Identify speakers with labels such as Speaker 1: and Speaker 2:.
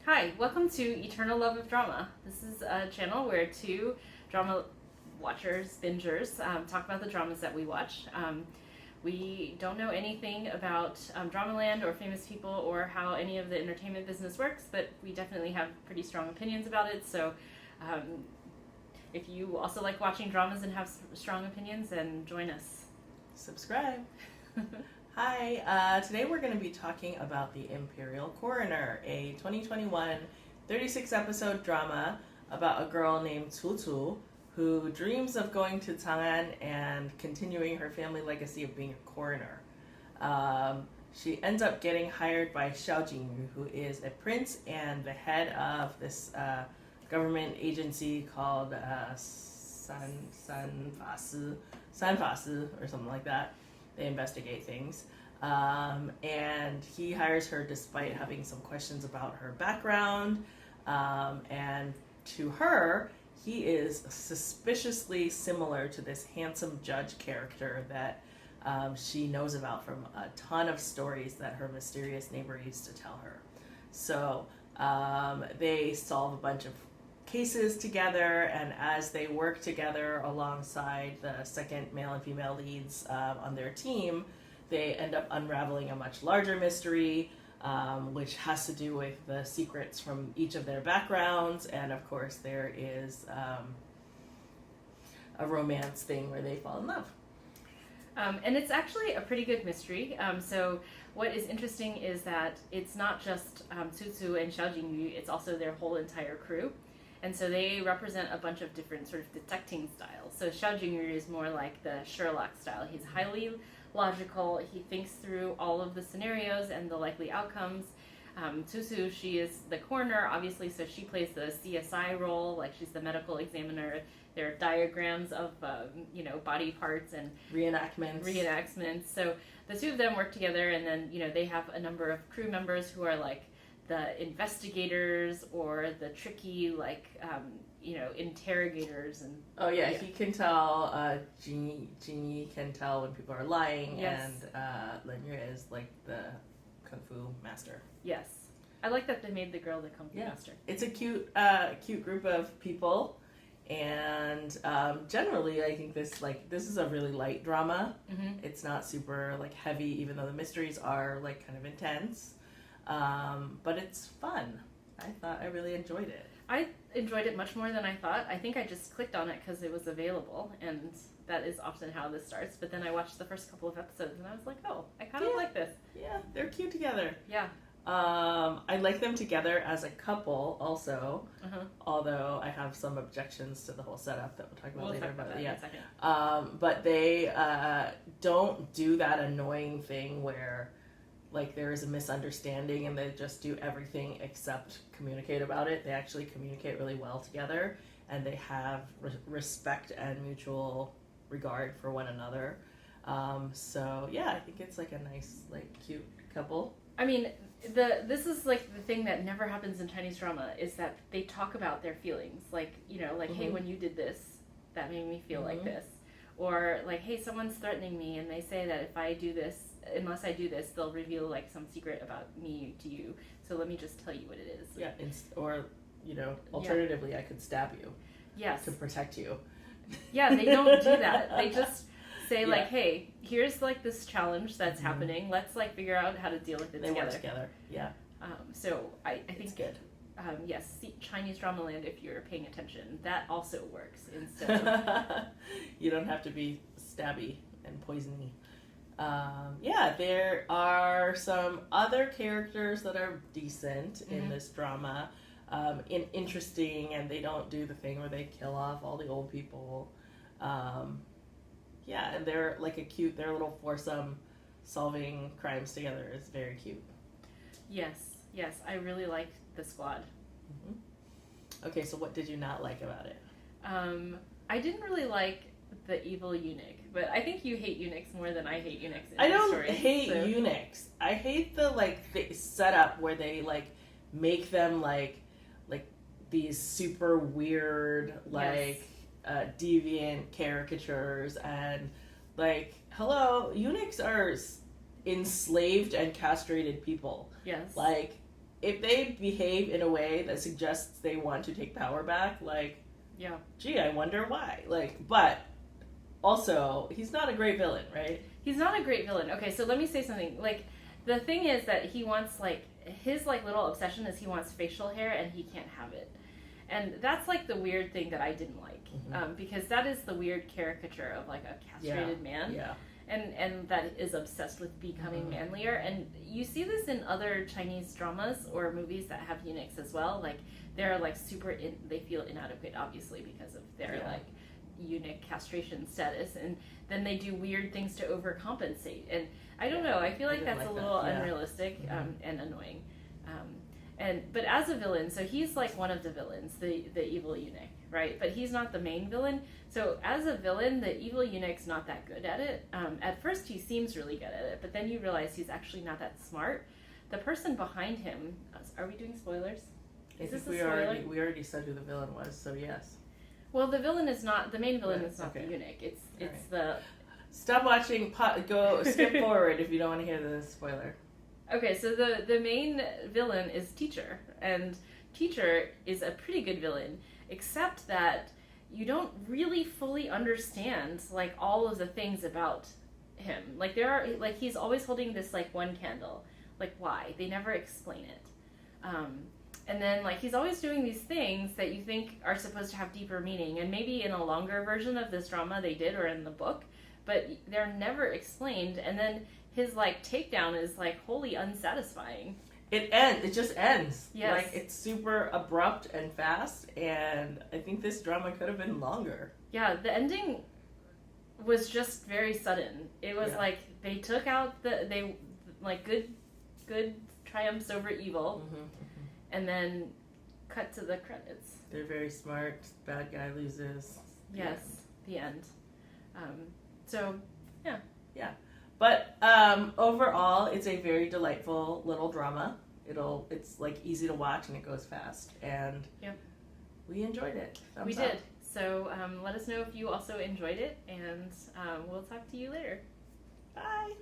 Speaker 1: Hi, welcome to Eternal Love of Drama. This is a channel where two drama watchers, bingers, talk about the dramas that we watch. We don't know anything about Dramaland or famous people or how any of the entertainment business works, but we definitely have pretty strong opinions about it. So if you also like watching dramas and have strong opinions, then join us.
Speaker 2: Subscribe. Hi, today we're going to be talking about the Imperial Coroner, a 2021 36-episode drama about a girl named Cu who dreams of going to Chang'an and continuing her family legacy of being a coroner. She ends up getting hired by Xiao Jingyu, who is a prince and the head of this government agency called Sanfasi or something like that. They investigate things. And he hires her despite having some questions about her background. And to her, he is suspiciously similar to this handsome judge character that she knows about from a ton of stories that her mysterious neighbor used to tell her. So they solve a bunch of cases together, and as they work together alongside the second male and female leads on their team, they end up unraveling a much larger mystery, which has to do with the secrets from each of their backgrounds, and of course there is a romance thing where they fall in love.
Speaker 1: And it's actually a pretty good mystery. So what is interesting is that it's not just Cu and Xiao Jingyu, it's also their whole entire crew. And so they represent a bunch of different sort of detecting styles. So Xiao Jingyu is more like the Sherlock style. He's highly logical. He thinks through all of the scenarios and the likely outcomes. Cu, she is the coroner, obviously, so she plays the CSI role, like she's the medical examiner. There are diagrams of, body parts and reenactments. So the two of them work together, and then, they have a number of crew members who are like the investigators or the tricky, interrogators. And
Speaker 2: he can tell, Genie can tell when people are lying,
Speaker 1: yes.
Speaker 2: And Lenya is like the Kung Fu master.
Speaker 1: Yes. I like that they made the girl the Kung Fu master.
Speaker 2: It's a cute group of people, and generally I think this is a really light drama.
Speaker 1: Mm-hmm.
Speaker 2: It's not super heavy, even though the mysteries are kind of intense. But it's fun. I really enjoyed it.
Speaker 1: I enjoyed it much more than I thought. I think I just clicked on it because it was available, and that is often how this starts. But then I watched the first couple of episodes, and I was like, oh, I kind of like this.
Speaker 2: Yeah, they're cute together.
Speaker 1: Yeah.
Speaker 2: I like them together as a couple also,
Speaker 1: although
Speaker 2: I have some objections to the whole setup that we'll talk about later.
Speaker 1: Talk about that in a second.
Speaker 2: But they don't do that annoying thing where there is a misunderstanding and they just do everything except communicate about it. They actually communicate really well together, and they have respect and mutual regard for one another. So yeah, I think it's a nice, cute couple.
Speaker 1: I mean, this is the thing that never happens in Chinese drama is that they talk about their feelings. Hey, when you did this, that made me feel like this. Or hey, someone's threatening me, and they say that if I do this, unless I do this, they'll reveal secret about me to you. So let me just tell you what it is.
Speaker 2: Yeah, alternatively, I could stab you.
Speaker 1: Yes.
Speaker 2: To protect you.
Speaker 1: Yeah, they don't do that. They just say hey, here's this challenge that's happening. Let's figure out how to deal with it
Speaker 2: together. They work together. Yeah.
Speaker 1: So I think
Speaker 2: it's good.
Speaker 1: Yes, see Chinese Dramaland if you're paying attention. That also works instead of...
Speaker 2: You don't have to be stabby and poisony. There are some other characters that are decent in this drama, interesting, and they don't do the thing where they kill off all the old people. And they're they're a little foursome solving crimes together. It's very cute.
Speaker 1: Yes, I really liked the squad.
Speaker 2: Okay, so what did you not like about it?
Speaker 1: I didn't really like the evil eunuch, but I think you hate eunuchs more than I hate eunuchs in
Speaker 2: I don't
Speaker 1: stories,
Speaker 2: hate eunuchs. I hate the the setup where they make them these super weird deviant caricatures, and hello, eunuchs are enslaved and castrated people.
Speaker 1: Yes.
Speaker 2: if they behave in a way that suggests they want to take power back, like,
Speaker 1: Yeah.
Speaker 2: gee, I wonder why. Like, but also, he's not a great villain, right?
Speaker 1: He's not a great villain. Okay, so let me say something. Like, the thing is that he wants, like, his, like, little obsession is he wants facial hair and he can't have it. And that's, like, the weird thing that I didn't like. Because that is the weird caricature of, like, a castrated man.
Speaker 2: Yeah.
Speaker 1: And that is obsessed with becoming manlier. And you see this in other Chinese dramas or movies that have eunuchs as well. Like, they're, like, they feel inadequate, obviously, because of their, like, eunuch castration status. And then they do weird things to overcompensate. And I don't know, I feel like that's a little unrealistic and annoying. But as a villain, so he's like one of the villains, the evil eunuch, right? But he's not the main villain. So as a villain, the evil eunuch's not that good at it. At first, he seems really good at it, but then you realize he's actually not that smart. The person behind him, are we doing spoilers?
Speaker 2: I think we already said who the villain was, so yes.
Speaker 1: Well, the villain is not, the main villain is not the eunuch. It's the...
Speaker 2: Stop watching, skip forward if you don't want to hear the spoiler.
Speaker 1: Okay, so the main villain is Teacher, and Teacher is a pretty good villain, except that you don't really fully understand, like, all of the things about him. Like, he's always holding this, like, one candle. Like, why? They never explain it. And then, like, he's always doing these things that you think are supposed to have deeper meaning, and maybe in a longer version of this drama they did, or in the book, but they're never explained, and then his, like, takedown is, like, wholly unsatisfying.
Speaker 2: It just ends.
Speaker 1: Yes.
Speaker 2: Like, it's super abrupt and fast, and I think this drama could have been longer.
Speaker 1: Yeah, the ending was just very sudden. It was like, they took out good triumphs over evil, and then cut to the credits.
Speaker 2: They're very smart, bad guy loses.
Speaker 1: Yes, the end. So, yeah.
Speaker 2: Yeah. But overall, it's a very delightful little drama. It's like easy to watch and it goes fast. And we enjoyed it.
Speaker 1: We did. So let us know if you also enjoyed it, and we'll talk to you later.
Speaker 2: Bye.